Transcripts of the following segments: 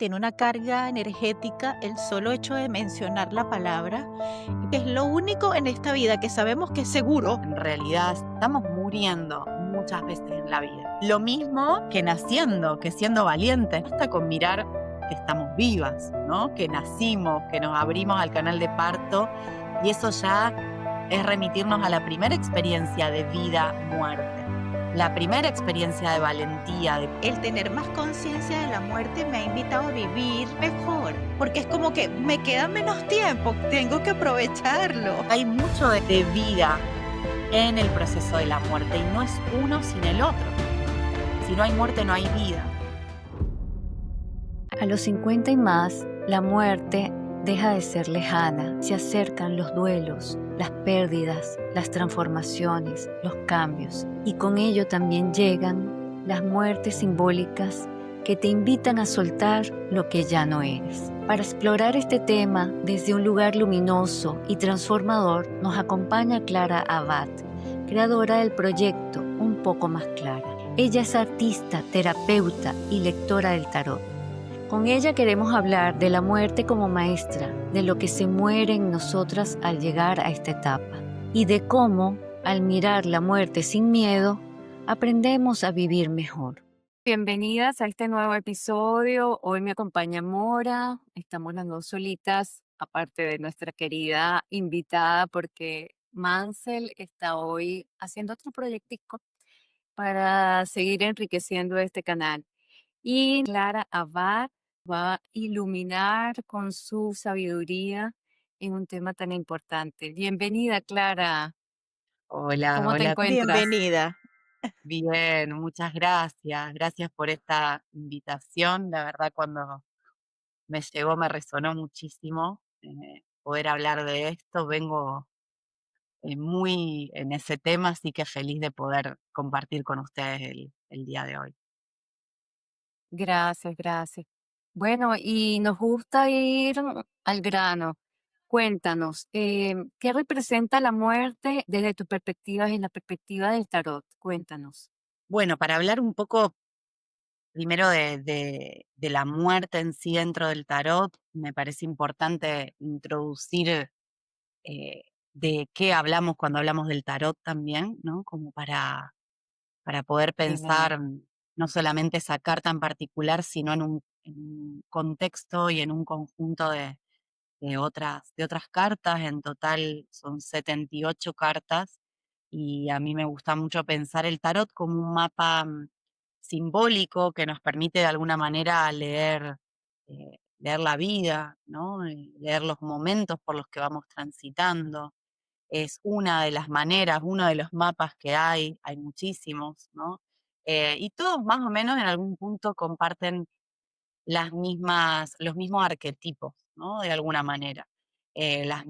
tiene una carga energética el solo hecho de mencionar la palabra, que es lo único en esta vida que sabemos que es seguro. En realidad estamos muriendo muchas veces en la vida. Lo mismo que naciendo, que siendo valientes. Basta con mirar que estamos vivas, ¿no? Que nacimos, que nos abrimos al canal de parto y eso ya es remitirnos a la primera experiencia de vida-muerte. La primera experiencia de valentía, El tener más conciencia de la muerte me ha invitado a vivir mejor, porque es como que me queda menos tiempo, tengo que aprovecharlo. hay mucho de vida en el proceso de la muerte y no es uno sin el otro. Si no hay muerte, no hay vida. A los 50 y más, la muerte deja de ser lejana. Se acercan los duelos, las pérdidas, las transformaciones, los cambios. Y con ello también llegan las muertes simbólicas que te invitan a soltar lo que ya no eres. Para explorar este tema desde un lugar luminoso y transformador, nos acompaña Clara Abad, creadora del proyecto Un Poco Más Clara. Ella es artista, terapeuta y lectora del tarot. Con ella queremos hablar de la muerte como maestra, de lo que se muere en nosotras al llegar a esta etapa y de cómo, al mirar la muerte sin miedo, aprendemos a vivir mejor. Bienvenidas a este nuevo episodio. Hoy me acompaña Mora. Estamos las dos solitas, aparte de nuestra querida invitada, porque Mansell está hoy haciendo otro proyectico para seguir enriqueciendo este canal. Y Clara Abad va a iluminar con su sabiduría en un tema tan importante. Bienvenida, Clara. Hola, ¿Cómo te hola. encuentras? Bienvenida. Bien, muchas gracias. Gracias por esta invitación. La verdad, cuando me llegó me resonó muchísimo poder hablar de esto. Vengo muy en ese tema, así que feliz de poder compartir con ustedes el día de hoy. Gracias, gracias. Bueno, y nos gusta ir al grano. Cuéntanos, ¿qué representa la muerte desde tu perspectiva y en la perspectiva del tarot? Cuéntanos. Bueno, para hablar un poco primero de la muerte en sí dentro del tarot, me parece importante introducir eh, de qué hablamos cuando hablamos del tarot también, ¿no? Como para poder Adelante. pensar no solamente esa carta en particular, sino en un contexto y en un conjunto de otras cartas. En total son 78 cartas y a mí me gusta mucho pensar el tarot como un mapa simbólico que nos permite de alguna manera leer la vida, ¿no? Leer los momentos por los que vamos transitando. Es una de las maneras, uno de los mapas que hay muchísimos, ¿no? Y todos más o menos en algún punto comparten los mismos arquetipos, ¿no? De alguna manera, los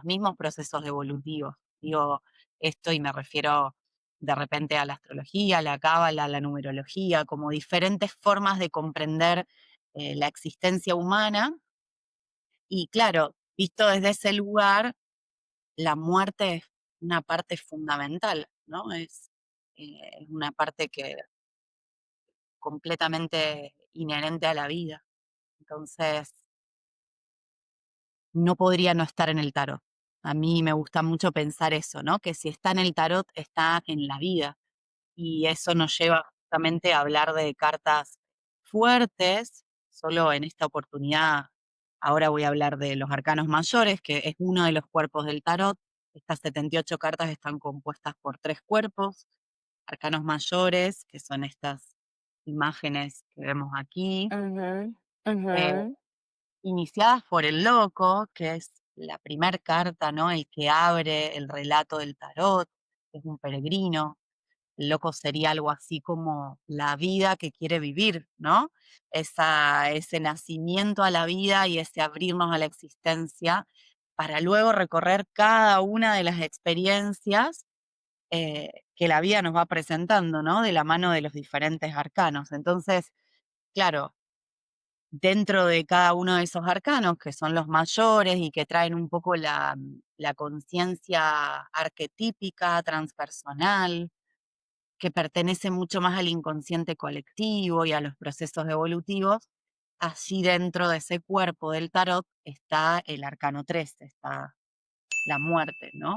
mismos procesos evolutivos. Digo esto y me refiero de repente a la astrología, a la cábala, a la numerología, como diferentes formas de comprender la existencia humana. Y claro, visto desde ese lugar, la muerte es una parte fundamental, ¿no? Es una parte que completamente inherente a la vida. Entonces, no podría no estar en el tarot. A mí me gusta mucho pensar eso, ¿no? Que si está en el tarot, está en la vida. Y eso nos lleva justamente a hablar de cartas fuertes. Solo en esta oportunidad, ahora voy a hablar de los arcanos mayores, que es uno de los cuerpos del tarot. Estas 78 cartas están compuestas por tres cuerpos. Arcanos mayores, que son estas imágenes que vemos aquí. Ujú, eh, ujú. Iniciadas por el loco, que es la primer carta, ¿no? El que abre el relato del tarot, es un peregrino. El loco sería algo así como la vida que quiere vivir, ¿no? Ese nacimiento a la vida y ese abrirnos a la existencia para luego recorrer cada una de las experiencias que la vida nos va presentando, ¿no? De la mano de los diferentes arcanos. Entonces, claro, dentro de cada uno de esos arcanos, que son los mayores y que traen un poco la conciencia arquetípica, transpersonal, que pertenece mucho más al inconsciente colectivo y a los procesos evolutivos, Así dentro de ese cuerpo del tarot está el arcano 13, está la muerte, ¿no?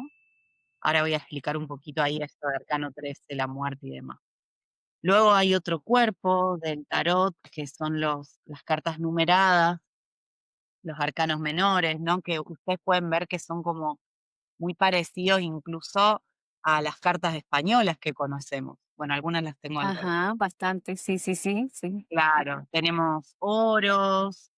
Ahora voy a explicar un poquito ahí esto de arcano 13, la muerte y demás. Luego hay otro cuerpo del tarot que son las cartas numeradas, los arcanos menores, ¿no? Que ustedes pueden ver que son como muy parecidos incluso a las cartas españolas que conocemos. Bueno, algunas las tengo al revés. Ajá, bastante, sí, sí, sí, sí. Claro, tenemos oros,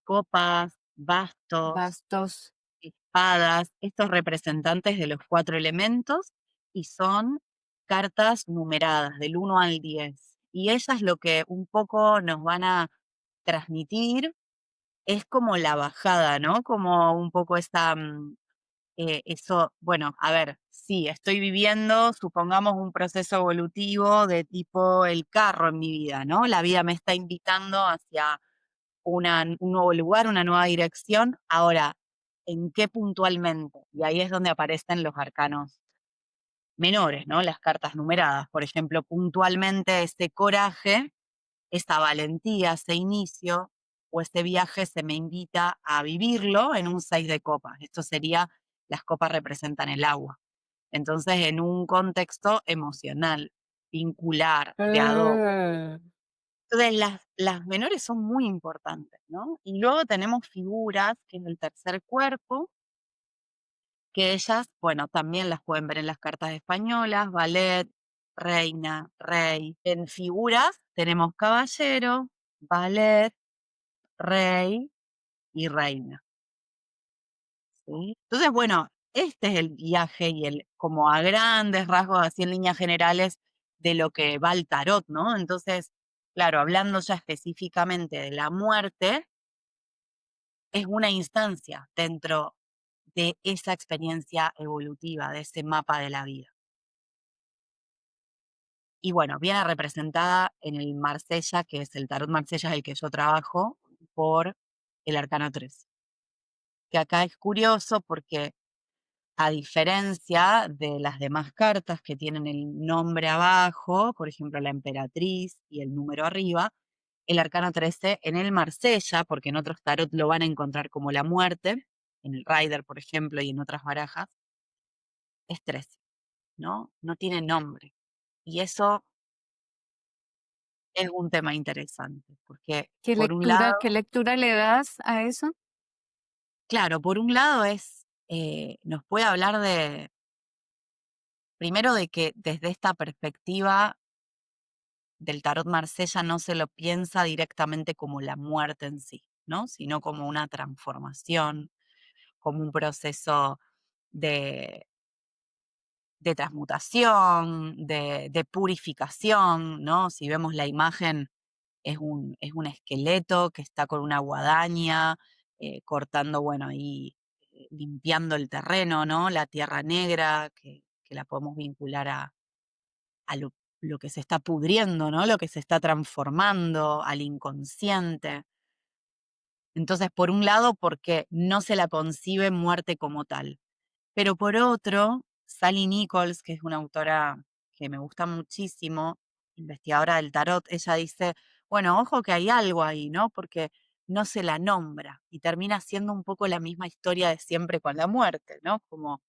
copas, bastos, Bastos. espadas, estos representantes de los 4 elementos, y son cartas numeradas del 1 al 10. Y ellas lo que un poco nos van a transmitir es como la bajada, ¿no? Como un poco esta, eso, bueno, a ver, sí, estoy viviendo, supongamos, un proceso evolutivo de tipo el carro en mi vida, ¿no? La vida me está invitando hacia un nuevo lugar, una nueva dirección. Ahora, ¿en qué puntualmente? Y ahí es donde aparecen los arcanos menores, ¿no? Las cartas numeradas. Por ejemplo, puntualmente ese coraje, esa valentía, ese inicio o ese viaje se me invita a vivirlo en un 6 de copas. Esto sería, las copas representan el agua. Entonces, en un contexto emocional, vincular, creador. Ah, Entonces, las menores son muy importantes, ¿no? Y luego tenemos figuras, que es el tercer cuerpo, que ellas, bueno, también las pueden ver en las cartas españolas, ballet, reina, rey. En figuras tenemos caballero, ballet, rey y reina, ¿sí? Entonces, bueno, este es el viaje y como a grandes rasgos, así en líneas generales, de lo que va el tarot, ¿no? Entonces, claro, hablando ya específicamente de la muerte, es una instancia dentro de esa experiencia evolutiva, de ese mapa de la vida. Y bueno, viene representada en el Marsella, que es el tarot Marsella, es el que yo trabajo, por el arcano 3. Que acá es curioso porque, a diferencia de las demás cartas que tienen el nombre abajo, por ejemplo, la emperatriz y el número arriba, el arcano 13 en el Marsella, porque en otros tarot lo van a encontrar como la muerte, en el Rider, por ejemplo, y en otras barajas, es 13, ¿no? No tiene nombre. Y eso es un tema interesante, porque por un lado, qué lectura le das a eso? claro, por un lado nos puede hablar primero de que desde esta perspectiva del tarot Marsella no se lo piensa directamente como la muerte en sí, ¿no? Sino como una transformación, como un proceso de, de transmutación, de purificación, ¿no? Si vemos la imagen, es un esqueleto que está con una guadaña, cortando, bueno, ahí limpiando el terreno, ¿no? La tierra negra, que la podemos vincular a lo que se está pudriendo, ¿no? Lo que se está transformando, al inconsciente. Entonces, por un lado, porque no se la concibe muerte como tal. Pero por otro, Sally Nichols, que es una autora que me gusta muchísimo, investigadora del tarot, ella dice, bueno, ojo que hay algo ahí, ¿no? Porque no se la nombra y termina siendo un poco la misma historia de siempre con la muerte, ¿no? Como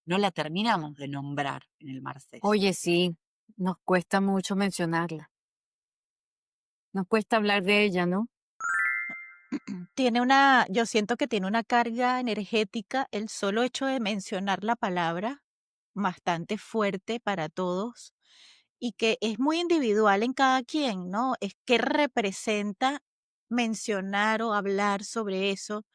no la terminamos de nombrar en el Marsella. Oye, sí, nos cuesta mucho mencionarla. Nos cuesta hablar de ella, ¿no? Yo siento que tiene una carga energética el solo hecho de mencionar la palabra, bastante fuerte para todos, y que es muy individual en cada quien, ¿no? Es que representa mencionar o hablar sobre eso,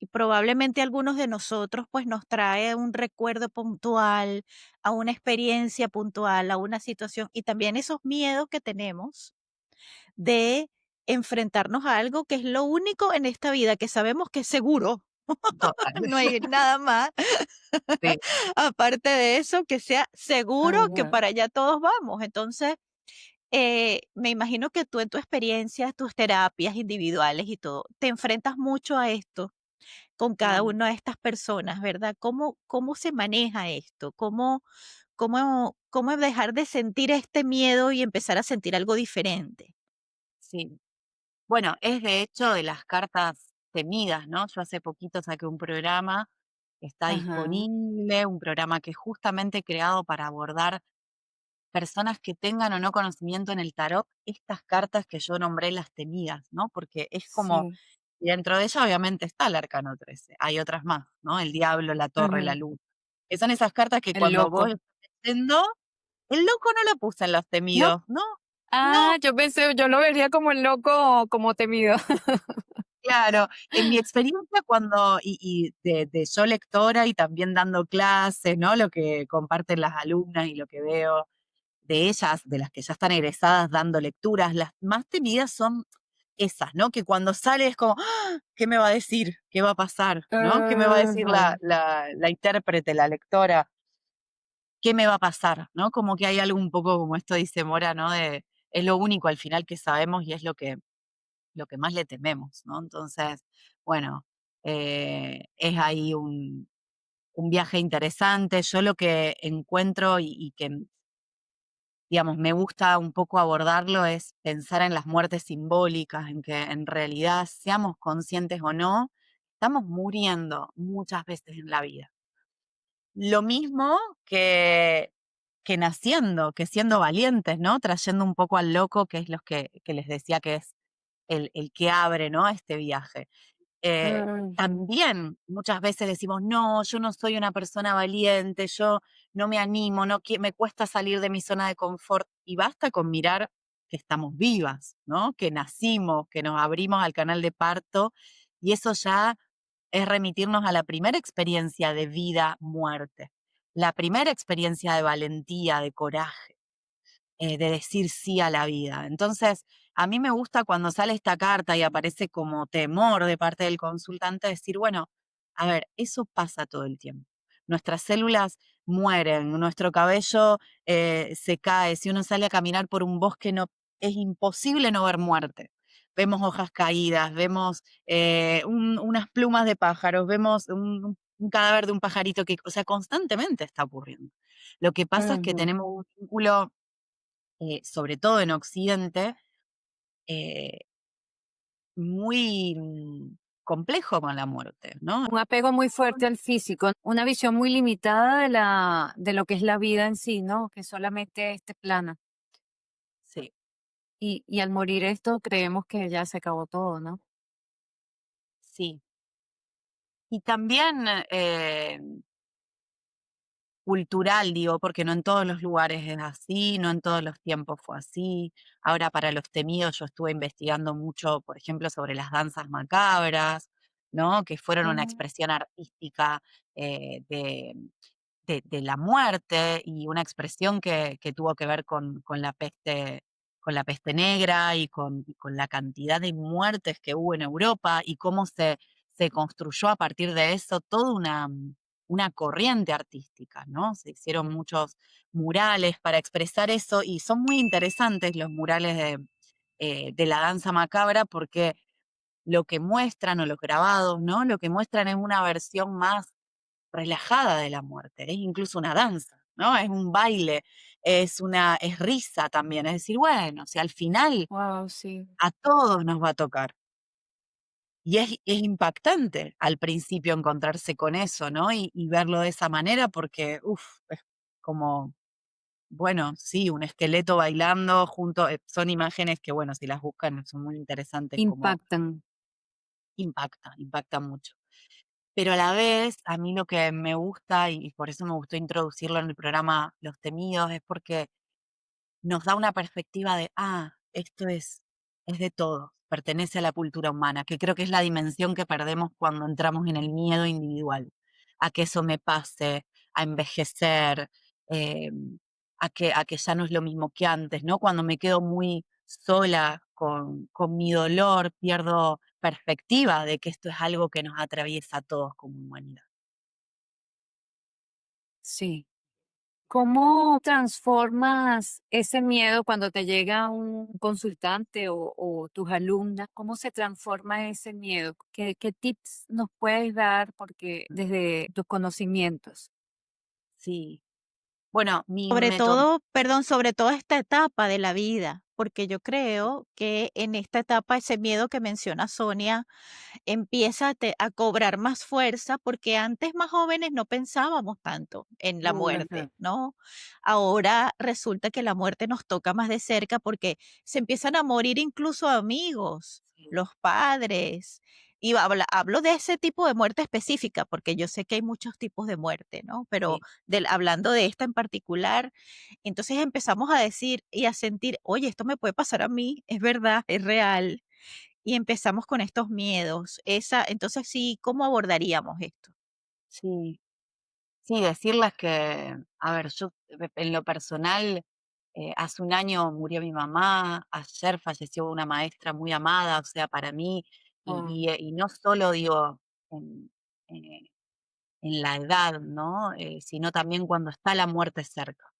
y probablemente algunos de nosotros pues nos trae un recuerdo puntual, a una experiencia puntual, a una situación, y también esos miedos que tenemos de enfrentarnos a algo que es lo único en esta vida que sabemos que es seguro. Total. No hay nada más Sí, aparte de eso que sea seguro, que Ajá. para allá todos vamos. Entonces, me imagino que tú en tu experiencia, tus terapias individuales y todo, te enfrentas mucho a esto con cada mm, una de estas personas, ¿verdad? ¿Cómo se maneja esto? ¿Cómo dejar de sentir este miedo y empezar a sentir algo diferente? sí. Bueno, es de hecho de las cartas temidas, ¿no? Yo hace poquito saqué un programa que está Ajá. disponible, un programa que es justamente creado para abordar personas que tengan o no conocimiento en el tarot, estas cartas que yo nombré las temidas, ¿no? Porque es como, Sí. y dentro de ella obviamente está el arcano 13, hay otras más, ¿no? El diablo, la torre, la Ujú. luz. Que son esas cartas que El cuando vos loco. estás leyendo, el loco no lo puse en los ¿No? temidos, ¿no? Ah, No, yo pensé, yo lo vería como el loco, como temido. claro, en mi experiencia cuando, y de yo lectora y también dando clases, ¿no? Lo que comparten las alumnas y lo que veo de ellas, de las que ya están egresadas dando lecturas, las más temidas son esas, ¿no? Que cuando sale es como, ¡ah! ¿Qué me va a decir? ¿Qué va a pasar? ¿No? ¿Qué me va a decir Ujú. la intérprete, la lectora? ¿Qué me va a pasar? ¿No? Como que hay algo un poco como esto dice Mora, ¿no? De, es lo único al final que sabemos y es lo que más le tememos, ¿no? Entonces, bueno, es ahí un viaje interesante. Yo lo que encuentro y que digamos, me gusta un poco abordarlo es pensar en las muertes simbólicas, en que en realidad, seamos conscientes o no, estamos muriendo muchas veces en la vida. Lo mismo que naciendo, que siendo valientes, ¿no? Trayendo un poco al loco, que es los que les decía que es el que abre, ¿no? Este viaje. Ujú. También muchas veces decimos, no, yo no soy una persona valiente, yo no me animo, no me cuesta salir de mi zona de confort. Y basta con mirar que estamos vivas, ¿no? Que nacimos, que nos abrimos al canal de parto, y eso ya es remitirnos a la primera experiencia de vida, muerte, la primera experiencia de valentía, de coraje, de decir sí a la vida. Entonces, a mí me gusta cuando sale esta carta y aparece como temor de parte del consultante, decir, bueno, a ver, eso pasa todo el tiempo. Nuestras células mueren, nuestro cabello se cae, si uno sale a caminar por un bosque no, es imposible no ver muerte. Vemos hojas caídas, vemos unas plumas de pájaros, vemos un cadáver de un pajarito que, o sea, constantemente está ocurriendo. Lo que pasa es que Ujú. tenemos un vínculo sobre todo en Occidente, eh, muy complejo con la muerte, ¿no? Un apego muy fuerte al físico, una visión muy limitada de lo que es la vida en sí, ¿no? Que solamente este plano. Sí, Y al morir esto creemos que ya se acabó todo, ¿no? sí. Y también cultural, digo, porque no en todos los lugares es así, no en todos los tiempos fue así. Ahora para los temidos yo estuve investigando mucho, por ejemplo, sobre las danzas macabras, ¿no? Que fueron una Mm. expresión artística de la muerte y una expresión que tuvo que ver con la peste negra y con la cantidad de muertes que hubo en Europa y cómo se construyó a partir de eso toda una corriente artística, ¿no? Se hicieron muchos murales para expresar eso y son muy interesantes los murales de la danza macabra porque lo que muestran o los grabados, ¿no? Lo que muestran es una versión más relajada de la muerte, es incluso una danza, ¿no? Es un baile, es risa también, es decir, bueno, si al final Wow, sí. a todos nos va a tocar. Y es impactante al principio encontrarse con eso, ¿no? Y verlo de esa manera porque, uff, es como, bueno, sí, un esqueleto bailando junto, son imágenes que, bueno, si las buscan son muy interesantes, como Impactan. impacta mucho. Pero a la vez, a mí lo que me gusta, y por eso me gustó introducirlo en el programa Los Temidos, es porque nos da una perspectiva de, esto es de todos, pertenece a la cultura humana, que creo que es la dimensión que perdemos cuando entramos en el miedo individual, a que eso me pase, a envejecer, eh, a que ya no es lo mismo que antes, ¿no? Cuando me quedo muy sola con mi dolor, pierdo perspectiva de que esto es algo que nos atraviesa a todos como humanidad. Sí. ¿Cómo transformas ese miedo cuando te llega un consultante o tus alumnas? ¿Cómo se transforma ese miedo? ¿Qué tips nos puedes dar? Porque desde tus conocimientos. Sí. Bueno, mi Sobre método todo, perdón, sobre todo esta etapa de la vida. porque yo creo que en esta etapa ese miedo que menciona Sonia empieza a cobrar más fuerza, porque antes más jóvenes no pensábamos tanto en la Ujú. muerte, ¿no? Ahora resulta que la muerte nos toca más de cerca porque se empiezan a morir incluso amigos, Sí, los padres. Y hablo de ese tipo de muerte específica, porque yo sé que hay muchos tipos de muerte, ¿no? Pero sí, hablando de esta en particular, entonces empezamos a decir y a sentir, oye, esto me puede pasar a mí, es verdad, es real, y empezamos con estos miedos. Entonces sí, ¿cómo abordaríamos esto? sí. Sí, decirles que, a ver, yo en lo personal, hace un año murió mi mamá, ayer falleció una maestra muy amada, o sea, para mí, Oh, y no solo digo en, eh, en la edad, ¿no? Sino también cuando está la muerte cerca,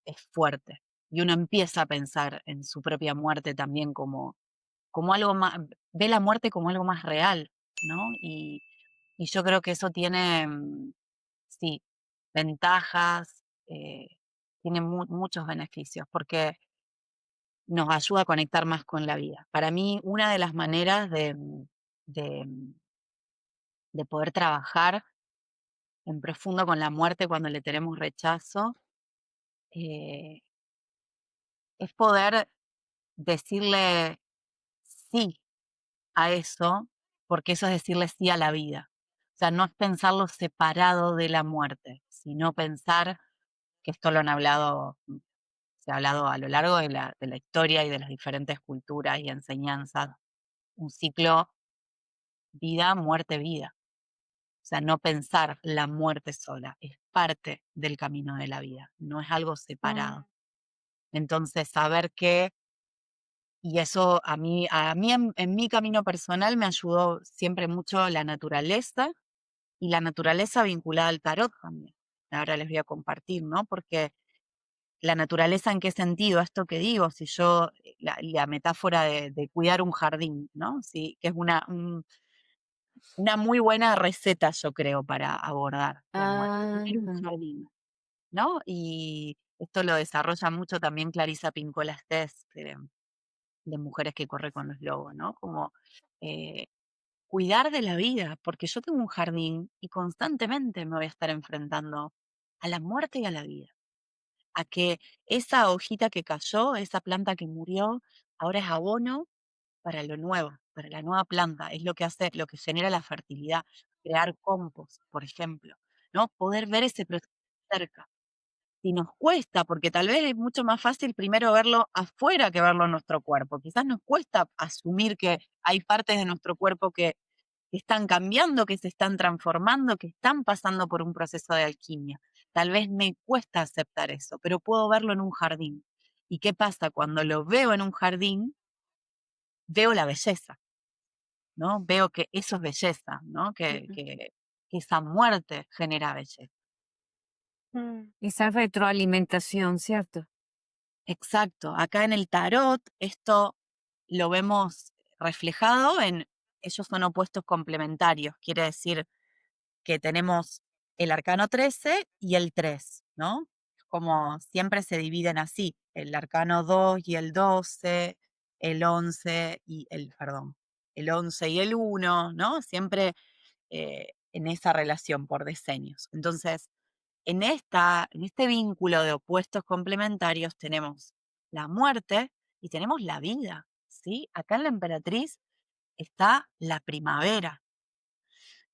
es fuerte. Y uno empieza a pensar en su propia muerte también como algo más, ve la muerte como algo más real, ¿no? Y yo creo que eso tiene, sí, ventajas, tiene muchos beneficios, porque nos ayuda a conectar más con la vida. Para mí, una de las maneras de, mm, de poder trabajar en profundo con la muerte cuando le tenemos rechazo, eh, es poder decirle sí a eso, porque eso es decirle sí a la vida. O sea, no es pensarlo separado de la muerte, sino pensar, que esto lo han hablado, se ha hablado a lo largo de la historia y de las diferentes culturas y enseñanzas, un ciclo vida, muerte, vida. O sea, no pensar la muerte sola, es parte del camino de la vida, no es algo mm, separado. Entonces, saber que, y eso a mí en mi camino personal me ayudó siempre mucho la naturaleza y la naturaleza vinculada al tarot también. Ahora les voy a compartir, ¿no? Porque la naturaleza, ¿en qué sentido? Esto que digo, si yo, la metáfora de cuidar un jardín, ¿no? Sí, que es una muy buena receta, yo creo, para abordar la muerte. ah, Cuidar un jardín, ¿no? Y esto lo desarrolla mucho también Clarisa Pinkola Estés, de Mujeres que corre con los lobos, ¿no? Como eh, cuidar de la vida, porque yo tengo un jardín y constantemente me voy a estar enfrentando a la muerte y a la vida. A que esa hojita que cayó, esa planta que murió, ahora es abono para lo nuevo, para la nueva planta. Es lo que hace, lo que genera la fertilidad, crear compost, por ejemplo, ¿no? Poder ver ese proceso cerca. Si nos cuesta, porque tal vez es mucho más fácil primero verlo afuera que verlo en nuestro cuerpo. Quizás nos cuesta asumir que hay partes de nuestro cuerpo que están cambiando, que se están transformando, que están pasando por un proceso de alquimia. Tal vez me cuesta aceptar eso, pero puedo verlo en un jardín. ¿Y qué pasa? Cuando lo veo en un jardín, veo la belleza, ¿no? Veo que eso es belleza, ¿no? Que esa muerte genera belleza. esa retroalimentación, ¿cierto? Exacto. Acá en el tarot, esto lo vemos reflejado en, ellos son opuestos complementarios, quiere decir que tenemos el arcano 13 y el 3, ¿no? Como siempre se dividen así, el arcano 2 y el 12, el 11 y perdón, el 11 y el 1, ¿no? Siempre en esa relación por decenios. Entonces, en este vínculo de opuestos complementarios tenemos la muerte y tenemos la vida, ¿sí? Acá en la emperatriz está la primavera.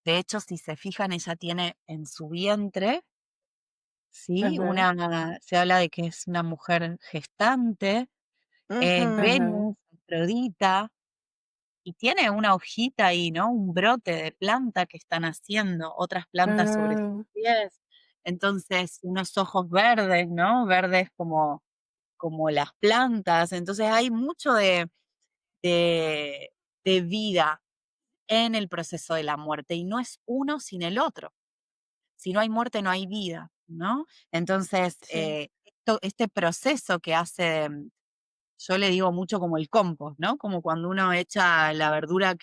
De hecho, si se fijan, ella tiene en su vientre, ¿sí? Ujú, Se habla de que es una mujer gestante, Ujú. Venus, Afrodita, y tiene una hojita ahí, ¿no? Un brote de planta que están haciendo, otras plantas sobre sus mm, pies. Entonces, unos ojos verdes, ¿no? Verdes como las plantas. Entonces, hay mucho de, de vida en el proceso de la muerte y no es uno sin el otro. Si no hay muerte, no hay vida, ¿no? Entonces, sí. este proceso que hace, yo le digo mucho como el compost, ¿no? Como cuando uno echa la verdura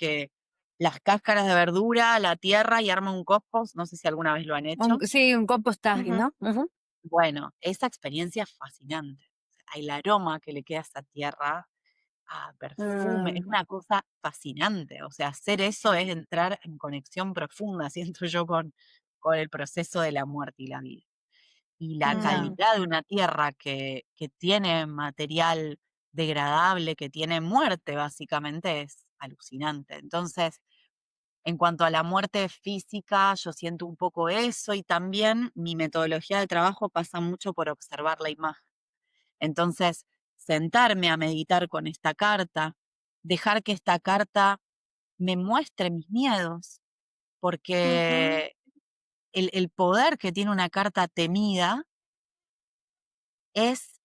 las cáscaras de verdura a la tierra y arma un compost, no sé si alguna vez lo han hecho. Sí, un compostaje, Ujú. ¿no? Ujú. Bueno, esa experiencia es fascinante. el aroma que le queda a esa tierra, a perfume, es Mm. una cosa fascinante. O sea, hacer eso es entrar en conexión profunda, siento yo, con el proceso de la muerte y la vida. Y la Mm, calidad de una tierra que tiene material degradable, que tiene muerte, básicamente, es alucinante. Entonces, en cuanto a la muerte física, yo siento un poco eso y también mi metodología de trabajo pasa mucho por observar la imagen. Entonces, sentarme a meditar con esta carta, dejar que esta carta me muestre mis miedos, ujú, porque el poder que tiene una carta temida es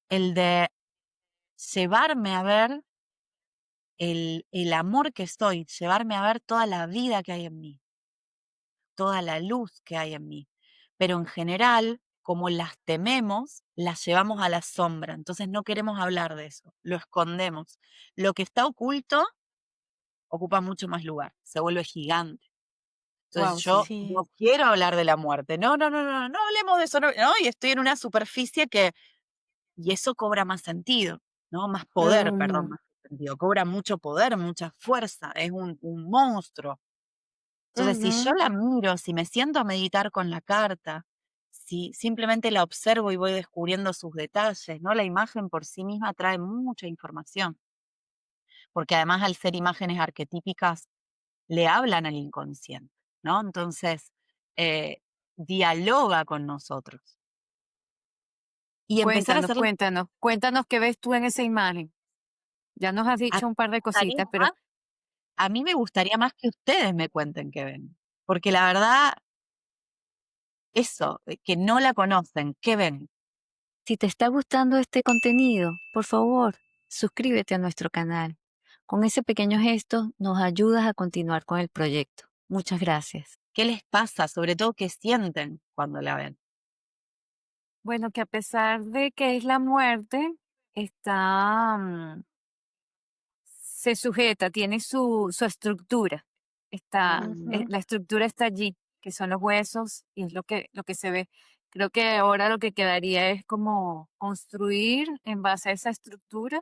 el de llevarme a ver el amor que soy, llevarme a ver toda la vida que hay en mí, toda la luz que hay en mí. Pero en general, como las tememos, las llevamos a la sombra. Entonces no queremos hablar de eso, lo escondemos. Lo que está oculto ocupa mucho más lugar, se vuelve gigante. Entonces Wow, yo sí. sí. no quiero hablar de la muerte. No, no, no, no, no hablemos de eso. No, no, y estoy en una superficie y eso cobra más sentido, ¿no? Más poder, perdón, Mm, más sentido. Cobra mucho poder, mucha fuerza, es un monstruo. Entonces, si yo ujú. la miro, si me siento a meditar con la carta, si simplemente la observo y voy descubriendo sus detalles, ¿no? La imagen por sí misma trae mucha información, porque además al ser imágenes arquetípicas, le hablan al inconsciente, ¿no? Entonces, eh, dialoga con nosotros. Y empezar a Cuéntanos, hacer las cuéntanos, cuéntanos qué ves tú en esa imagen. Ya nos has a mí dicho un par me de gustaría cositas, pero más a mí me gustaría más que ustedes me cuenten qué ven, porque la verdad, eso, que no la conocen, ¿qué ven? si te está gustando este contenido, por favor, suscríbete a nuestro canal. Con ese pequeño gesto nos ayudas a continuar con el proyecto. Muchas gracias. ¿Qué les pasa? Sobre todo, ¿qué sienten cuando la ven? Bueno, que a pesar de que es la muerte, está, se sujeta, tiene su estructura. Está, Mm, la estructura está allí, que son los huesos, y es lo que se ve. Creo que ahora lo que quedaría es como construir en base a esa estructura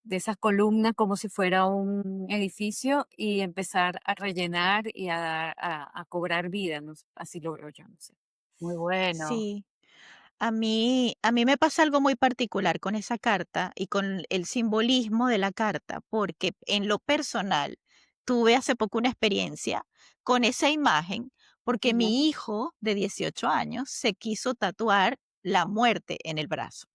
de esas columnas como si fuera un edificio y empezar a rellenar y a cobrar vida, no sé, así lo veo yo, no sé. muy bueno. Sí. A mí me pasa algo muy particular con esa carta y con el simbolismo de la carta, porque en lo personal tuve hace poco una experiencia con esa imagen, porque Ujú. mi hijo de 18 años se quiso tatuar la muerte en el brazo.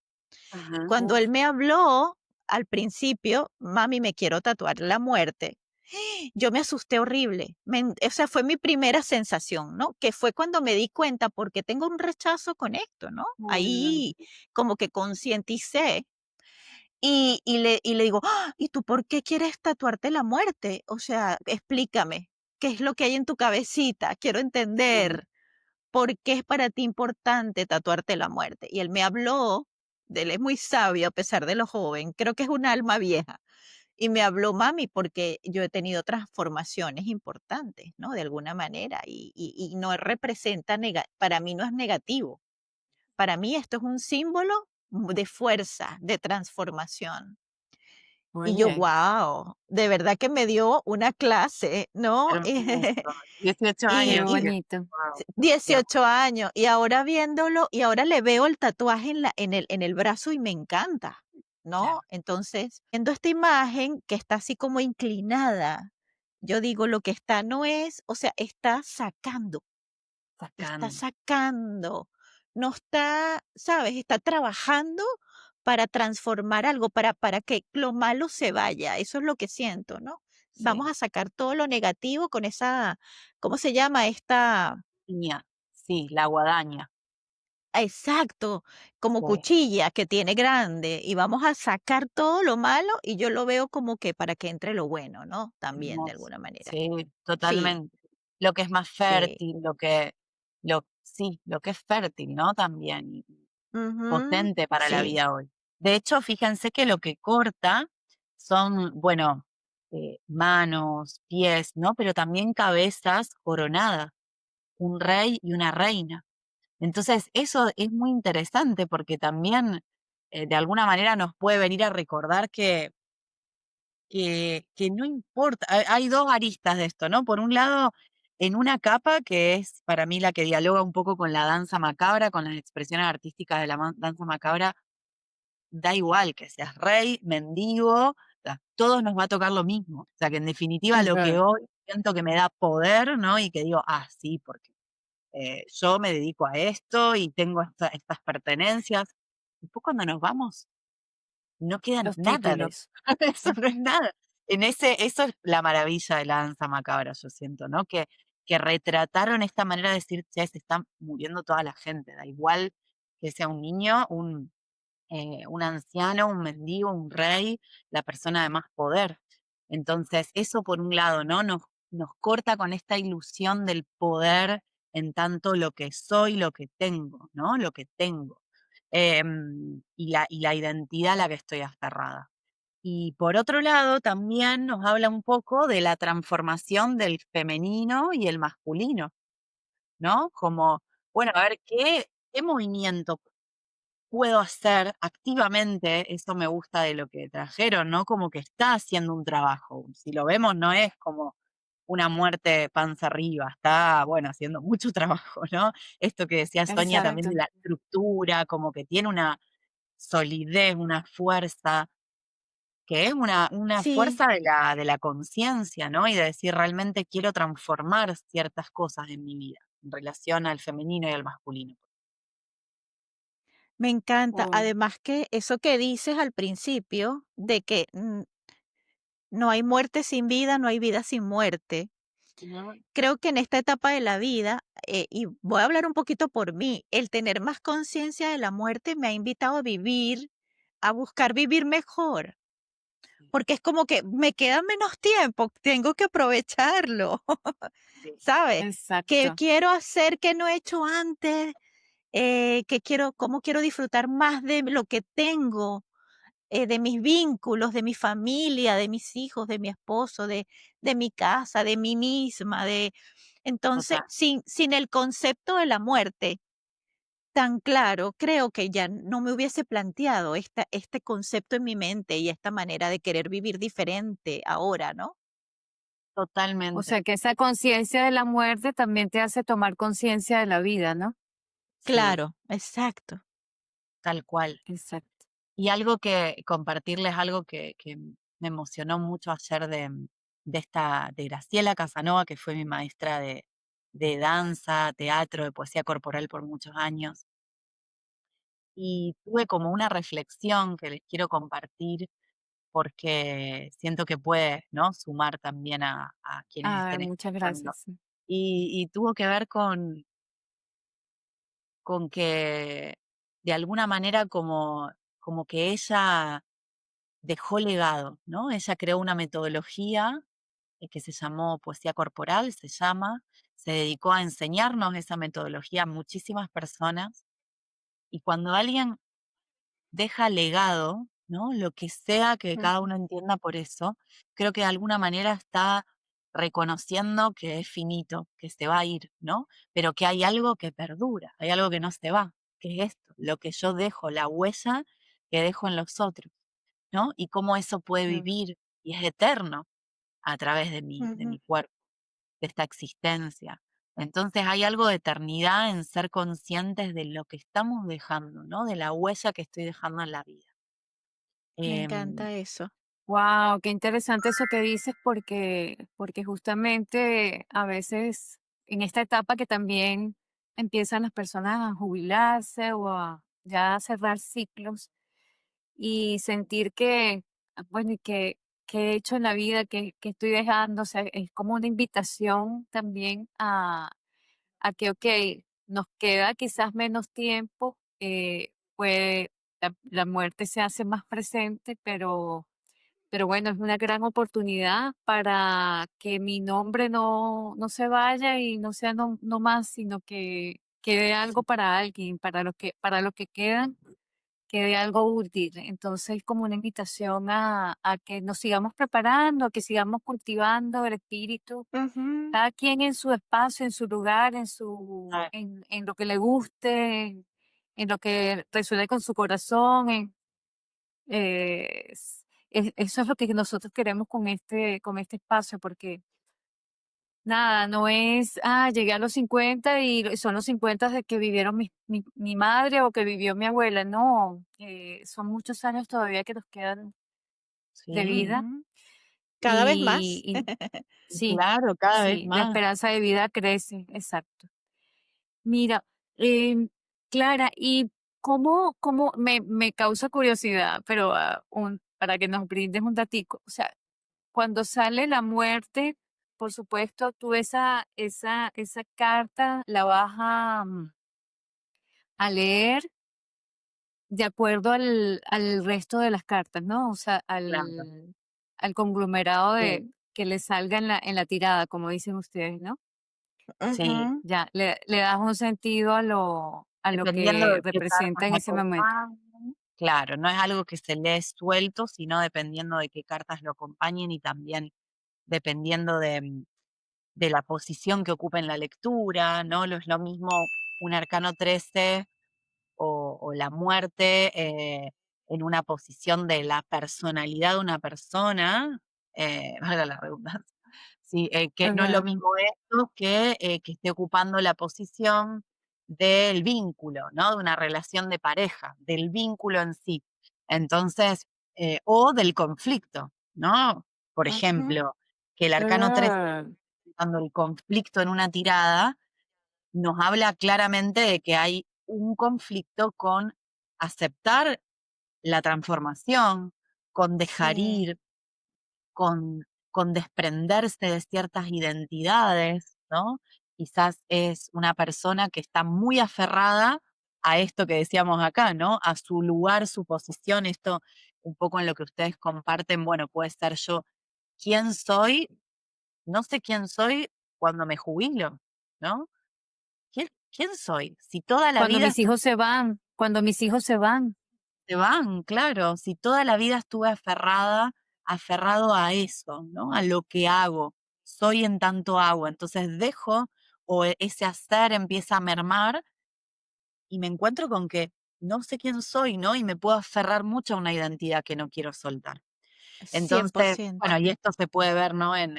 Ajá. Cuando Uf, él me habló al principio, mami, me quiero tatuar la muerte. Yo me asusté horrible. O sea, fue mi primera sensación, ¿no? Que fue cuando me di cuenta, porque tengo un rechazo con esto, ¿no? mm, Ahí como que concienticé y le digo: "¡Ah! ¿Y tú por qué quieres tatuarte la muerte? O sea, explícame, ¿qué es lo que hay en tu cabecita? Quiero sí, entender, ¿por qué es para ti importante tatuarte la muerte?". Y él me habló, él es muy sabio a pesar de lo joven, creo que es un alma vieja. Y me habló: "Mami, porque yo he tenido transformaciones importantes, ¿no? De alguna manera, y no representa para mí no es negativo. Para mí esto es un símbolo de fuerza, de transformación". Muy Y yo: bien. "Guau", de verdad que me dio una clase, ¿no? hermoso. 18 Qué Y años, y sí. bonito. Wow, qué hermoso. 18 años, y ahora viéndolo, y ahora le veo el tatuaje en el brazo y me encanta, ¿no? Claro, Entonces, viendo esta imagen que está así como inclinada, yo digo, lo que está no es, o sea, está sacando. sacando, no está, ¿sabes? Está trabajando para transformar algo, para que lo malo se vaya, eso es lo que siento, ¿no? Vamos Sí. a sacar todo lo negativo con esa, ¿cómo se llama? Esta Niña, sí, la guadaña. exacto, como Sí, cuchilla que tiene grande y vamos a sacar todo lo malo y yo lo veo como que para que entre lo bueno, ¿no? También de hermoso. alguna manera. Sí, Sí, totalmente. Lo que es más sí. fértil, sí, lo que es fértil, ¿no? También, y Ujú, potente para la sí. vida hoy. De hecho, fíjense que lo que corta son, bueno, manos, pies, ¿no? Pero también cabezas coronadas, un rey y una reina. Entonces, eso es muy interesante porque también, de alguna manera nos puede venir a recordar que no importa, hay 2 aristas de esto, ¿no? Por un lado, en una capa que es para mí la que dialoga un poco con la danza macabra, con las expresiones artísticas de la danza macabra, da igual que seas rey, mendigo, o sea, todos nos va a tocar lo mismo. O sea, que en definitiva lo que Ujú. hoy siento que me da poder, ¿no? Y que digo, ah, sí, porque yo me dedico a esto y tengo estas pertenencias. Después cuando nos vamos, no queda Los nada de eso. títulos. Eso no es nada. Eso es la maravilla de la danza macabra, yo siento, ¿no? Que retrataron esta manera de decir, che, se está muriendo toda la gente, da igual que sea un niño, un anciano, un mendigo, un rey, la persona de más poder. Entonces, eso por un lado, ¿no? Nos corta con esta ilusión del poder en tanto lo que soy, lo que tengo, ¿no? Lo que tengo. Y la identidad a la que estoy aferrada. Y por otro lado, también nos habla un poco de la transformación del femenino y el masculino, ¿no? Como, bueno, a ver, ¿qué movimiento puedo hacer activamente? Eso me gusta de lo que trajeron, ¿no? Como que está haciendo un trabajo. Si lo vemos, no es como una muerte panza arriba, está, bueno, haciendo mucho trabajo, ¿no? Esto que decía Sonia también Exacto. de la estructura, como que tiene una solidez, una fuerza, que es una Sí, fuerza de la conciencia, ¿no? Y de decir, realmente quiero transformar ciertas cosas en mi vida, en relación al femenino y al masculino. me encanta. Uy, Además que eso que dices al principio de que no hay muerte sin vida, no hay vida sin muerte. ¿No? Creo que en esta etapa de la vida, y voy a hablar un poquito por mí, el tener más conciencia de la muerte me ha invitado a vivir, a buscar vivir mejor, Sí, porque es como que me queda menos tiempo, tengo que aprovecharlo, sí, ¿sabes? ¿Qué exacto. quiero hacer que no he hecho antes? Cómo quiero disfrutar más de lo que tengo, de mis vínculos, de mi familia, de mis hijos, de mi esposo, de mi casa, de mí misma, entonces, total. sin el concepto de la muerte tan claro, creo que ya no me hubiese planteado este concepto en mi mente y esta manera de querer vivir diferente ahora, ¿no? O Totalmente, sea que esa conciencia de la muerte también te hace tomar conciencia de la vida, ¿no? sí, Claro, exacto. tal cual. Exacto. Y algo que compartirles algo que me emocionó mucho ayer de Graciela Casanova, que fue mi maestra de danza, teatro, de poesía corporal por muchos años. Y tuve como una reflexión que les quiero compartir porque siento que puede, ¿no? Sumar también a quienes Ah, estén muchas escuchando. gracias. Sí. Y tuvo que ver con que de alguna manera como que ella dejó legado, ¿no? Ella creó una metodología que se llamó poesía corporal, se dedicó a enseñarnos esa metodología a muchísimas personas. Y cuando alguien deja legado, ¿no? Lo que sea que cada Ujú, uno entienda por eso, creo que de alguna manera está reconociendo que es finito, que se va a ir, ¿no? Pero que hay algo que perdura, hay algo que no se va, que es esto, lo que yo dejo, la huella que dejo en los otros, ¿no? Y cómo eso puede ujú, vivir y es eterno a través de mi ujú. cuerpo, de esta existencia. Entonces hay algo de eternidad en ser conscientes de lo que estamos dejando, ¿no? De la huella que estoy dejando en la vida. Me Em, encanta eso. Wow, qué interesante eso que dices porque justamente a veces en esta etapa que también empiezan las personas a jubilarse o a ya cerrar ciclos y sentir que, bueno, y que he hecho en la vida, que estoy dejando, o sea, es como una invitación también a que, ok, nos queda quizás menos tiempo, pues la muerte se hace más presente, pero bueno, es una gran oportunidad para que mi nombre no se vaya y no sea no más, sino que quede algo sí, para alguien, para los que quedan quede algo útil. Entonces, como una invitación a que nos sigamos preparando, a que sigamos cultivando el espíritu, Ujú. cada quien en su espacio, en su lugar, Ah, en lo que le guste, en lo que resuene con su corazón. Eso es lo que nosotros queremos con este espacio, porque nada, no es, llegué a los 50 y son los 50 de que vivieron mi madre o que vivió mi abuela. No, son muchos años todavía que nos quedan de sí, vida. Ujú. Cada vez Y, más. y sí, claro, cada vez sí, la más. esperanza de vida crece, exacto. Mira, em, Clara, ¿y cómo me causa curiosidad, pero para que nos brindes un datico? O sea, cuando sale la muerte, por supuesto, tú esa carta la vas a leer de acuerdo al resto de las cartas, ¿no? O sea, Claro, al conglomerado de sí, que le salga en la tirada, como dicen ustedes, ¿no? sí. Ujú. Ya, le das un sentido a lo Dependiendo que de qué representa cartas en ese momento. acompañen. Claro, no es algo que se lee suelto, sino dependiendo de qué cartas lo acompañen y también dependiendo de la posición que ocupe en la lectura, ¿no? No es lo mismo un arcano 13 o la muerte, en una posición de la personalidad de una persona, valga la redundancia, sí, que no es lo Ajá. mismo esto que esté ocupando la posición del vínculo, ¿no? De una relación de pareja, del vínculo en sí. Entonces, o del conflicto, ¿no? Por Ujú. ejemplo, que el arcano 3 Mm. cuando el conflicto en una tirada nos habla claramente de que hay un conflicto con aceptar la transformación, con dejar Sí, ir, con desprenderse de ciertas identidades, ¿no? Quizás es una persona que está muy aferrada a esto que decíamos acá, ¿no? A su lugar, su posición, esto un poco en lo que ustedes comparten, bueno, puede ser yo, ¿quién soy? No sé quién soy cuando me jubilo, ¿no? ¿Quién soy? Si toda la Cuando vida mis hijos se van, cuando mis hijos se van. se van, claro, si toda la vida estuve aferrado a eso, ¿no? A lo que hago, soy en tanto hago, entonces dejo o ese hacer empieza a mermar y me encuentro con que no sé quién soy, ¿no? Y me puedo aferrar mucho a una identidad que no quiero soltar. cien por Entonces, ciento. bueno, y esto se puede ver, ¿no? En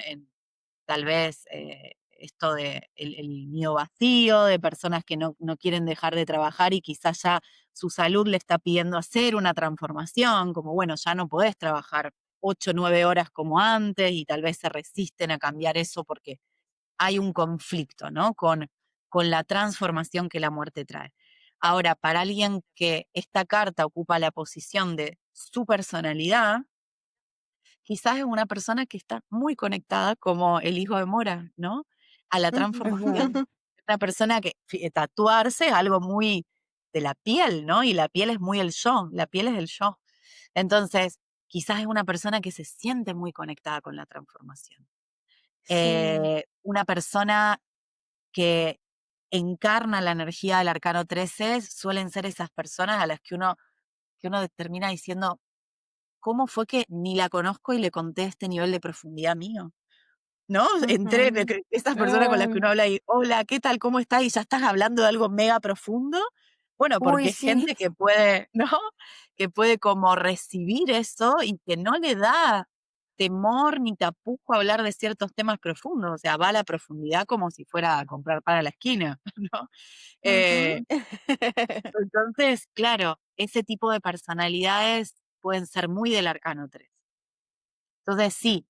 tal vez esto de el nido vacío, de personas que no quieren dejar de trabajar y quizás ya su salud le está pidiendo hacer una transformación, como bueno, ya no podés trabajar 8 9 horas como antes y tal vez se resisten a cambiar eso porque hay un conflicto, ¿no? Con la transformación que la muerte trae. Ahora, para alguien que esta carta ocupa la posición de su personalidad, quizás es una persona que está muy conectada, como el hijo de Mora, ¿no? A la Ujú. transformación. Una persona que tatuarse es algo muy de la piel, ¿no? Y la piel es muy el yo, la piel es el yo. Entonces, quizás es una persona que se siente muy conectada con la transformación. Sí, Una persona que encarna la energía del arcano 13 suelen ser esas personas a las que uno termina diciendo, ¿cómo fue que ni la conozco y le conté este nivel de profundidad mío? ¿No? Entré, ujú, esas personas con las que Mm. uno habla y, hola, ¿qué tal? ¿Cómo estás? Y ya estás hablando de algo mega profundo. Bueno, Uy, porque es sí. gente que puede, ¿no? Que puede como recibir eso y que no le da temor ni tapujo a hablar de ciertos temas profundos. O sea, va a la profundidad como si fuera a comprar pan a la esquina, ¿no? ujú. Eh, entonces, claro, ese tipo de personalidades pueden ser muy del arcano 3. Entonces, sí,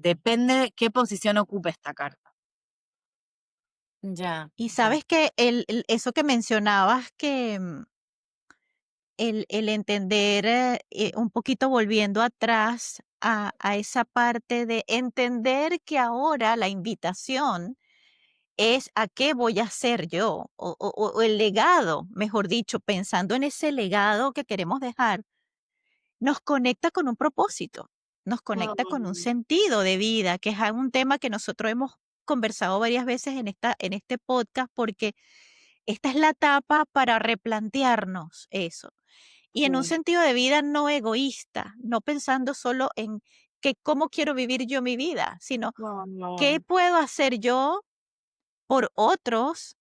depende qué posición ocupe esta carta. Ya, Y ya. sabes que eso que mencionabas, que el entender, un poquito volviendo atrás a esa parte de entender que ahora la invitación es a qué voy a hacer yo, o el legado, mejor dicho, pensando en ese legado que queremos dejar, nos conecta con un propósito, nos conecta con un Mm, sentido de vida, que es un tema que nosotros hemos conversado varias veces en este podcast, porque esta es la etapa para replantearnos eso. y en un sí. sentido de vida no egoísta, no pensando solo en que cómo quiero vivir yo mi vida, sino No, qué no. puedo hacer yo por otros,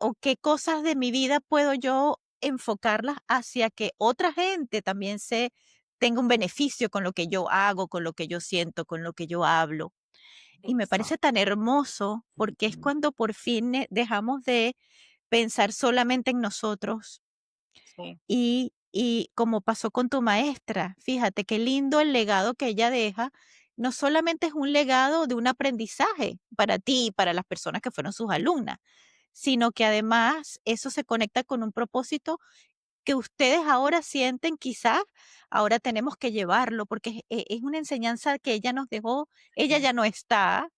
o qué cosas de mi vida puedo yo enfocarlas hacia que otra gente también se tenga un beneficio con lo que yo hago, con lo que yo siento, con lo que yo hablo. Y me Eso. parece tan hermoso porque es cuando por fin dejamos de pensar solamente en nosotros Sí, y como pasó con tu maestra, fíjate qué lindo el legado que ella deja. No solamente es un legado de un aprendizaje para ti y para las personas que fueron sus alumnas, sino que además eso se conecta con un propósito que ustedes ahora sienten, quizás ahora tenemos que llevarlo, porque es una enseñanza que ella nos dejó, ella sí, ya no está.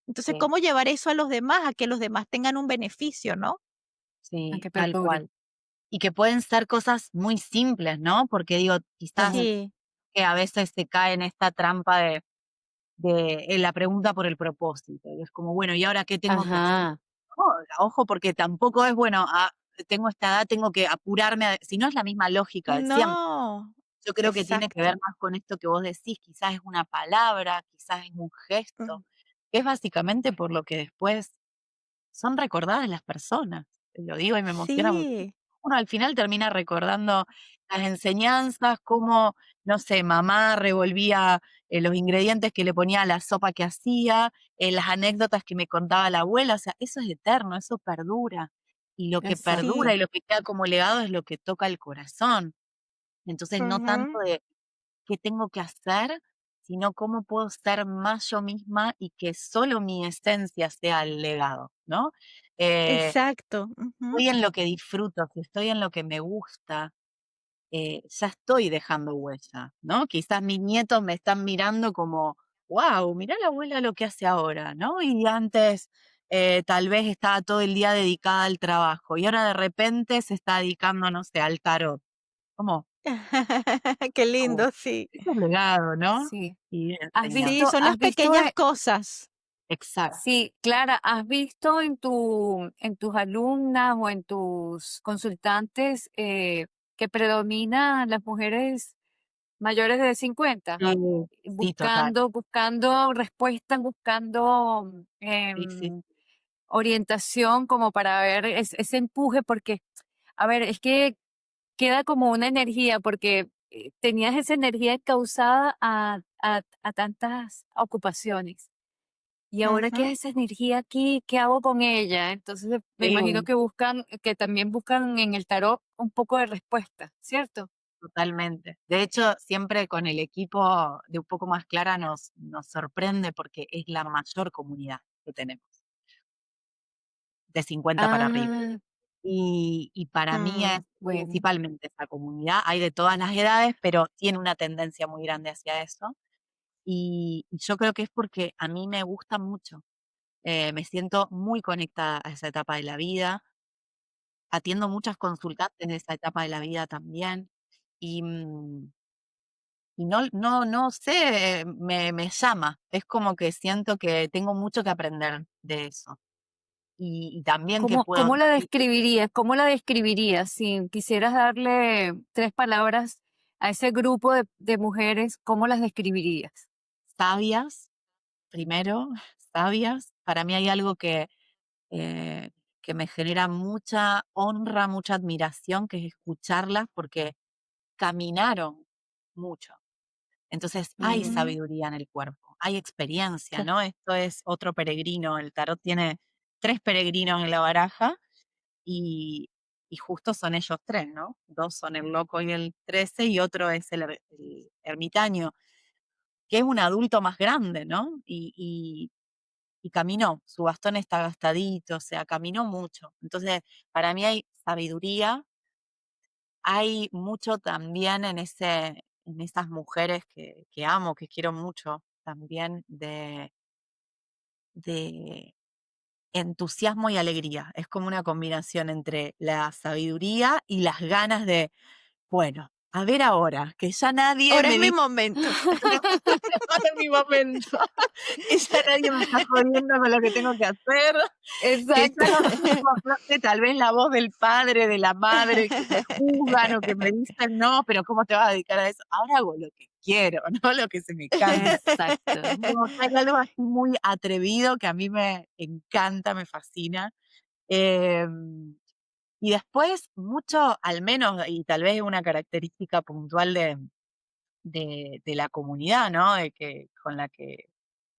Entonces, sí, ¿cómo llevar eso a los demás, a que los demás tengan un beneficio, no? a sí, que tal perdure. cual. Y que pueden ser cosas muy simples, ¿no? Porque digo, quizás Como, Sí, que a veces se cae en esta trampa en la pregunta por el propósito. Y es como, bueno, ¿y ahora qué tengo que hacer? ajá, No, ojo, porque tampoco es, bueno, tengo esta edad, tengo que apurarme, si no es la misma lógica de siempre. no, Yo creo que tiene que ver exacto. más con esto que vos decís, quizás es una palabra, quizás es un gesto, Mm, que es básicamente por lo que después son recordadas las personas. Lo digo y me emociona muchísimo. sí, Uno al final termina recordando las enseñanzas, cómo, no sé, mamá revolvía, los ingredientes que le ponía a la sopa que hacía, las anécdotas que me contaba la abuela, o sea, eso es eterno, eso perdura. Y lo que perdura sí, y lo que queda como legado es lo que toca el corazón. Entonces, no tanto ujú, de qué tengo que hacer, sino cómo puedo ser más yo misma y que solo mi esencia sea el legado, ¿no? Eh, exacto, ujú. Estoy en lo que disfruto, si estoy en lo que me gusta, ya estoy dejando huella, ¿no? Quizás mis nietos me están mirando como, wow, mirá la abuela lo que hace ahora, ¿no? Y antes tal vez estaba todo el día dedicada al trabajo y ahora de repente se está dedicando, no sé, al tarot. ¿Cómo? Qué Wow, lindo, sí. eso es legado, ¿no? sí. Y ¿Has Sí, enseñanza. visto, son las has visto, pequeñas cosas. Exacto. sí, Clara, has visto en tus alumnas o en tus consultantes que predominan las mujeres mayores de 50? Sí, total. Buscando respuestas, buscando Sí, sí, orientación como para ver ese empuje, porque, a ver, es que queda como una energía, porque tenías esa energía causada a tantas ocupaciones. Y ahora Ujú. queda esa energía aquí, ¿qué hago con ella? Entonces me imagino sí, que que también buscan en el tarot un poco de respuesta, ¿cierto? totalmente. De hecho, siempre con el equipo de Un Poco Más Clara nos sorprende porque es la mayor comunidad que tenemos, de 50 para arriba. Ah, Y para mí es bueno. principalmente esa comunidad. Hay de todas las edades, pero tiene una tendencia muy grande hacia eso. Y yo creo que es porque a mí me gusta mucho. Me siento muy conectada a esa etapa de la vida. Atiendo muchas consultantes de esa etapa de la vida también. Y, y no sé, me llama. Es como que siento que tengo mucho que aprender de eso. Y también que puedo ¿Cómo la decir describirías? ¿Cómo la describirías? Si quisieras darle 3 palabras a ese grupo de mujeres, ¿cómo las describirías? sabias, primero, sabias. Para mí hay algo eh, que me genera mucha honra, mucha admiración, que es escucharlas porque caminaron mucho. Entonces hay Mm, sabiduría en el cuerpo, hay experiencia, Cla- ¿no? Esto es otro peregrino, el tarot tiene 3 peregrinos en la baraja y, y justo son ellos 3, ¿no? 2 son el loco y el 13 y otro es el ermitaño, que es un adulto más grande, ¿no? Y caminó, su bastón está gastadito, o sea, caminó mucho. Entonces, para mí hay sabiduría, hay mucho también en esas mujeres que amo, que quiero mucho, también de entusiasmo y alegría. Es como una combinación entre la sabiduría y las ganas de, bueno, a ver ahora, que ya nadie Ahora es me mi dice, momento. ahora es mi momento, que ya nadie me está jodiendo con lo que tengo que hacer, que Exacto. ya no tengo aparte tal vez la voz del padre, de la madre, que me juzgan o que me dicen, no, pero ¿cómo te vas a dedicar a eso? Ahora hago lo que quiero, no lo que se me canta. Exacto. Como que hay algo así muy atrevido que a mí me encanta, me fascina. Em, y después mucho, al menos, y tal vez una característica puntual de la comunidad, ¿no? De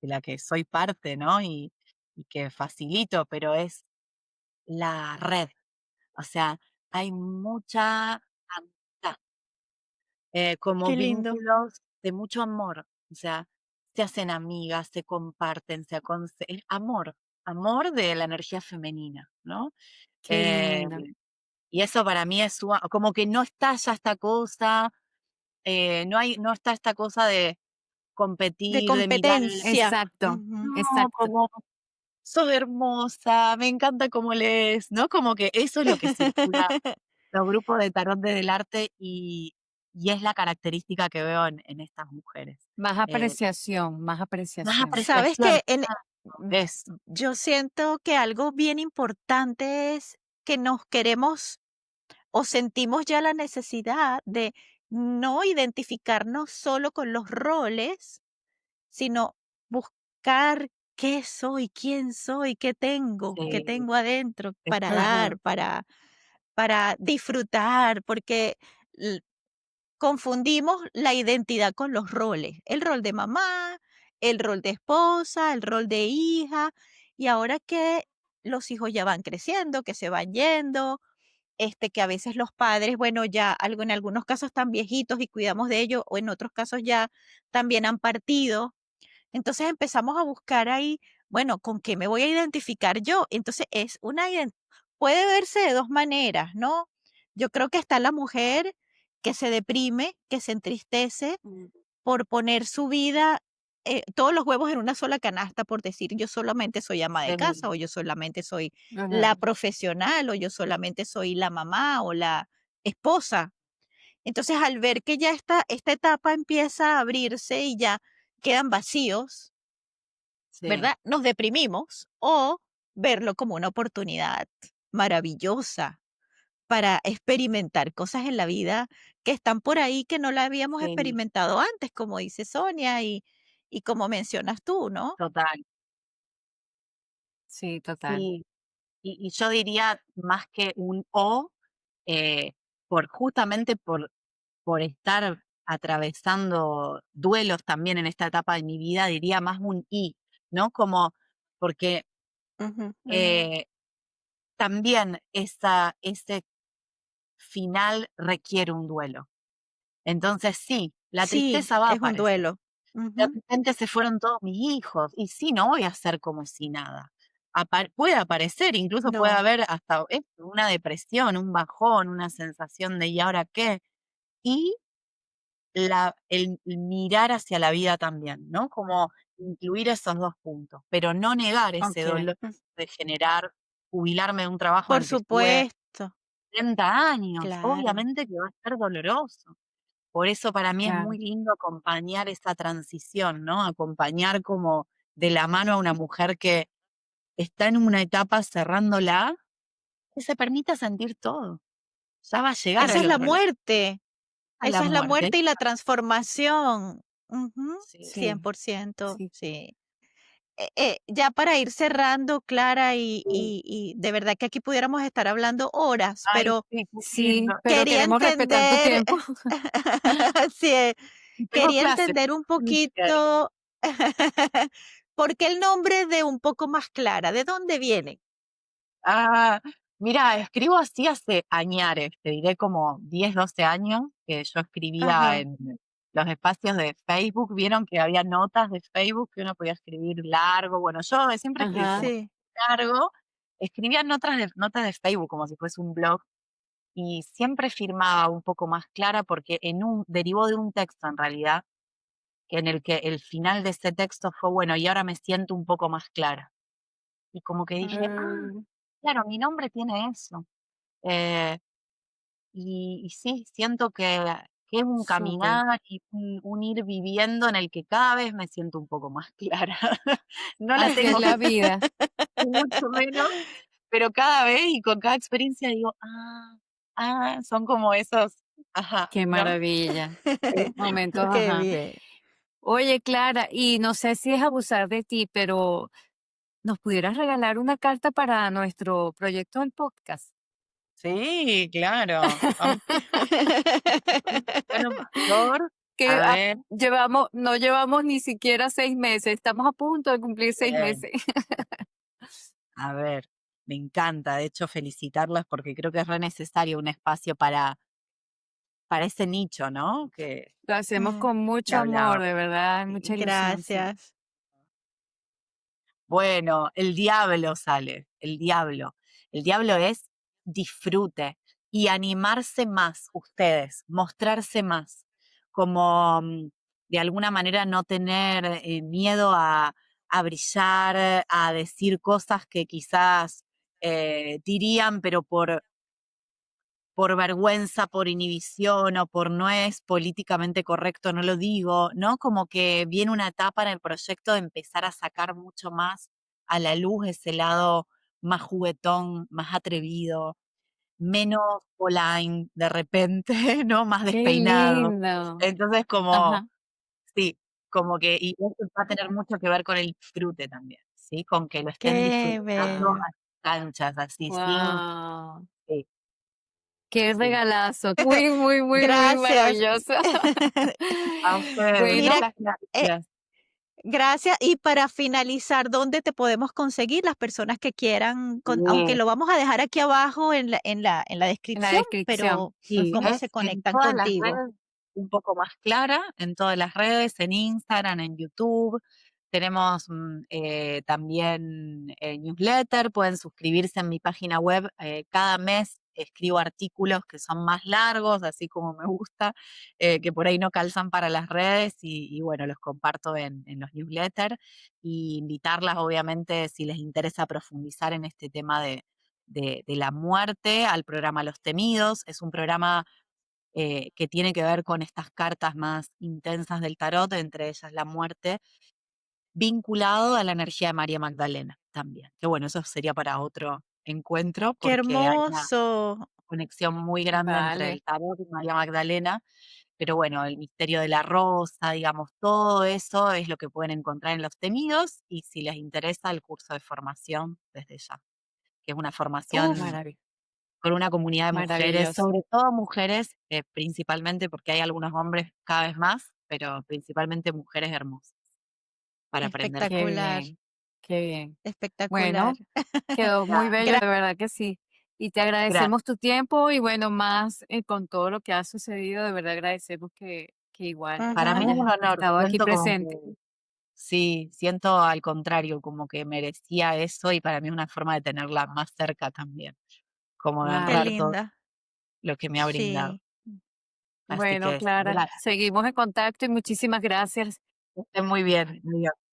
la que soy parte, ¿no? Y que facilito, pero es la red. O sea, hay mucha amistad, como Qué lindo. vínculos de mucho amor. O sea, se hacen amigas, se comparten, es amor, amor de la energía femenina, ¿no? Qué Eh, lindo. y eso para mí es como que no está ya esta cosa, no está esta cosa de De competir, de mirar competencia. Exacto, Ujú. no, exacto. como sos hermosa, me encanta cómo lees, ¿no? Como que eso es lo que circula los grupos de tarot desde el arte y es la característica que veo en estas mujeres. Más Eh, apreciación, más más apreciación. Sabes apreciación, que mm, eso, yo siento que algo bien importante es que nos queremos o sentimos ya la necesidad de no identificarnos solo con los roles, sino buscar qué soy, quién soy, qué sí, tengo adentro para eso es dar, para disfrutar, porque confundimos la identidad con los roles, el rol de mamá, el rol de esposa, el rol de hija, y ahora que los hijos ya van creciendo, que se van yendo, que a veces los padres, bueno, ya en algunos casos están viejitos y cuidamos de ellos, o en otros casos ya también han partido. Entonces empezamos a buscar ahí, bueno, ¿con qué me voy a identificar yo? Entonces puede verse de dos maneras, ¿no? Yo creo que está la mujer que se deprime, que se entristece Mm, por poner su vida, todos los huevos en una sola canasta, por decir, yo solamente soy ama de casa, sí, o yo solamente soy la Ajá. profesional, o yo solamente soy la mamá o la esposa. Entonces, al ver que ya esta etapa empieza a abrirse y ya quedan vacíos, sí, ¿verdad? Nos deprimimos, o verlo como una oportunidad maravillosa para experimentar cosas en la vida que están por ahí que no la habíamos sí, experimentado antes, como dice Sonia y como mencionas tú, ¿no? total. Sí, total. Sí, y yo diría más que un o, eh, justamente por estar atravesando duelos también en esta etapa de mi vida, diría más un y, ¿no? Como porque, Ujú, eh, también ese final requiere un duelo. Entonces sí, la sí, tristeza va a es un aparecer. duelo. De Ujú. repente se fueron todos mis hijos, y sí, no voy a hacer como si nada. Puede aparecer, incluso puede No, haber hasta una depresión, un bajón, una sensación de ¿y ahora qué? Y el mirar hacia la vida también, ¿no? Como incluir esos 2 puntos, pero no negar ese Okey. dolor de jubilarme de un trabajo en por el que estuve supuesto, 30 años, claro. obviamente que va a ser doloroso. Por eso para mí es Claro. muy lindo acompañar esa transición, ¿no? Acompañar como de la mano a una mujer que está en una etapa cerrándola, que se permita sentir todo. Ya va a llegar Esa es el la otro lado, muerte. a la Esa es la muerte. muerte y la transformación. Ujú, Sí, Sí, 100%, sí. sí. Ya para ir cerrando, Clara, sí. y de verdad que aquí pudiéramos estar hablando horas, Ay, pero sí, qué lindo. Sí, pero quería queremos respetar tu entender, tiempo. sí, Y tengo quería clases. entender un Ni siquiera. poquito, ¿por qué el nombre de Un poco más Clara? ¿De dónde viene? Ah, mira, escribo así hace añares, te diré como 10, 12 años que yo escribía Ajá, en los espacios de Facebook. Vieron que había notas de Facebook que uno podía escribir largo. Bueno, yo siempre escribí como Ajá, sí, largo, escribía notas de Facebook como si fuese un blog y siempre firmaba un poco más clara porque derivó de un texto en realidad, que en el que el final de ese texto fue, bueno, y ahora me siento un poco más clara. Y como que dije, mm, claro, mi nombre tiene eso. Eh, y sí, siento que que es un Súper. caminar y un ir viviendo en el que cada vez me siento un poco más clara. No la Así es tengo la vida. ni mucho menos, pero cada vez y con cada experiencia digo: son como esos, ajá, Qué ¿no? maravilla. Momentos, Qué ajá. bien. Oye, Clara, y no sé si es abusar de ti, pero ¿nos pudieras regalar una carta para nuestro proyecto del podcast? Sí, claro. Vamos bueno, mayor, a ver, No llevamos ni siquiera 6 meses, estamos a punto de cumplir seis bien, meses. a ver, me encanta, de hecho, felicitarlas porque creo que es re necesario un espacio para ese nicho, ¿no? Lo hacemos Mm, con Que mucho amor, hablaba. de verdad, Sí. mucha ilusión, sí. gracias. Bueno, el diablo sale, el diablo. El diablo es disfrute y animarse más ustedes, mostrarse más, como de alguna manera no tener miedo a brillar, a decir cosas que quizás dirían, pero por vergüenza, por inhibición o por no es políticamente correcto, no lo digo, ¿no? Como que viene una etapa en el proyecto de empezar a sacar mucho más a la luz ese lado más juguetón, más atrevido, menos Pauline de repente, ¿no? Más Qué despeinado. lindo. Entonces, como, Ajá, sí, como que, y eso va a tener mucho que ver con el disfrute también, ¿sí? Con que lo estén Qué disfrutando bello. a canchas, así, sin, wow. sí, Qué sí. regalazo. Muy, muy, muy, muy Gracias. maravilloso. A ustedes, Mira, Bueno, muchas eh, gracias. gracias. Y para finalizar, ¿dónde te podemos conseguir las personas que quieran, aunque Sí, lo vamos a dejar aquí abajo en la en la descripción, descripción. pero sí, Ujú. cómo es se en conectan todas las contigo? redes un poco más clara, en todas las redes, en Instagram, en YouTube. Tenemos también newsletter, pueden suscribirse en mi página web. Cada mes escribo artículos que son más largos, así como me gusta, que por ahí no calzan para las redes y bueno, los comparto en los newsletters. Y invitarlas, obviamente, si les interesa profundizar en este tema de la muerte, al programa Los Temidos. Es un programa que tiene que ver con estas cartas más intensas del tarot, entre ellas la muerte, vinculado a la energía de María Magdalena también. Que bueno, eso sería para otro encuentro Qué porque hay una hermoso. conexión muy grande entre Vale. el tarot y María Magdalena, pero bueno, el misterio de la rosa, digamos, todo eso es lo que pueden encontrar en Los Temidos y si les interesa el curso de formación desde ya, que es una Uf, formación Marav- con una comunidad de mujeres, Maravilloso. sobre todo mujeres, principalmente porque hay algunos hombres cada vez más, pero principalmente mujeres hermosas para aprender Qué juntas. espectacular, bien, qué bien. espectacular. Bueno, quedó muy bello, de verdad que sí. Y te Gracias. agradecemos tu tiempo y bueno, más con todo lo que ha sucedido, de verdad agradecemos que igual Para mí es Ujú. un hayas honor, estado aquí siento como presente. que sí, siento al contrario, como que merecía eso y para mí es una forma de tenerla más cerca también, como de Qué Claro. honrar todo linda. lo que me ha brindado. Sí. Así Bueno, que sí, Clara, gracias. seguimos en contacto y muchísimas gracias. Que estén muy bien. Adiós.